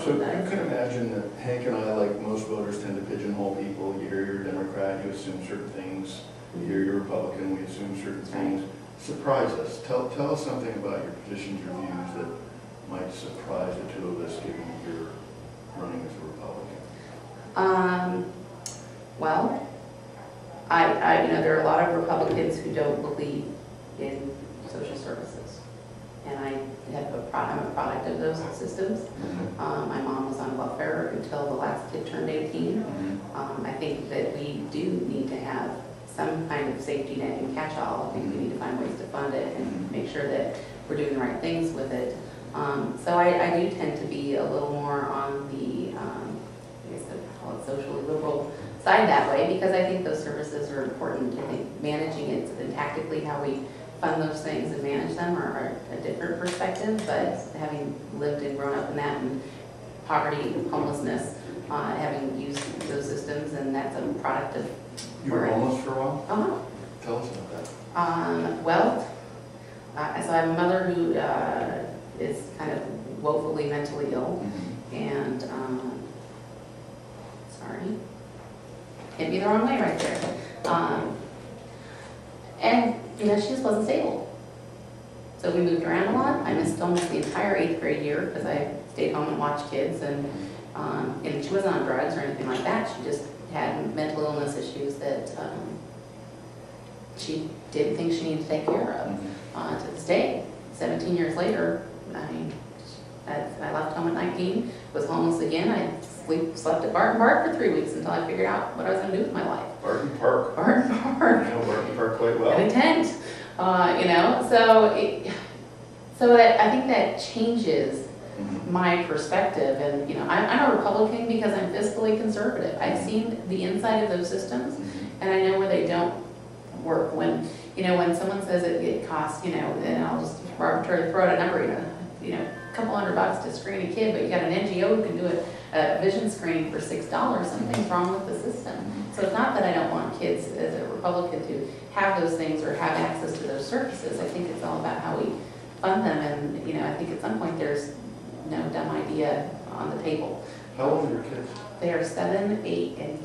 So you can imagine that Hank and I, like most voters, tend to pigeonhole people. You hear you're a Democrat, you assume certain things. You hear you're a Republican, we assume certain things. Surprise us. Tell us something about your positions or views that might surprise the two of us, given that you're running as a Republican. Well, there are a lot of Republicans who don't believe in social services, and I'm a product of those systems. My mom was on welfare until the last kid turned 18. I think that we do need to have some kind of safety net and catch-all. I think we need to find ways to fund it and make sure that we're doing the right things with it. So I do tend to be a little more on the, I guess I'd call it socially liberal side that way, because I think those services are important. I think managing it and tactically how we fund those things and manage them are a different perspective, but having lived and grown up in that, and poverty, homelessness, having used those systems, and that's a product of. You were homeless for a while? Tell us about that. So I have a mother who is kind of woefully mentally ill, and sorry, hit me the wrong way right there. And she just wasn't stable. So we moved around a lot. I missed almost the entire 8th grade year because I stayed home and watched kids, and she wasn't on drugs or anything like that. She just had mental illness issues that she didn't think she needed to take care of. To this day, 17 years later, I left home at 19, was homeless again. I slept at Barton Park for 3 weeks until I figured out what I was going to do with my life. Barton Park. Barton Park. I know Barton Park quite well. In a tent, so that I think that changes my perspective. And I'm a Republican because I'm fiscally conservative. I've seen the inside of those systems, and I know where they don't work. When someone says it costs, and I'll just arbitrarily throw out a number, a couple $100 to screen a kid, but you got an NGO who can do a vision screening for $6. Something's wrong with the system. So it's not that I don't want kids as a Republican to have those things or have access to those services. I think it's all about how we fund them, and I think at some point there's no dumb idea on the table. How old are your kids? They are 7, 8, and 10.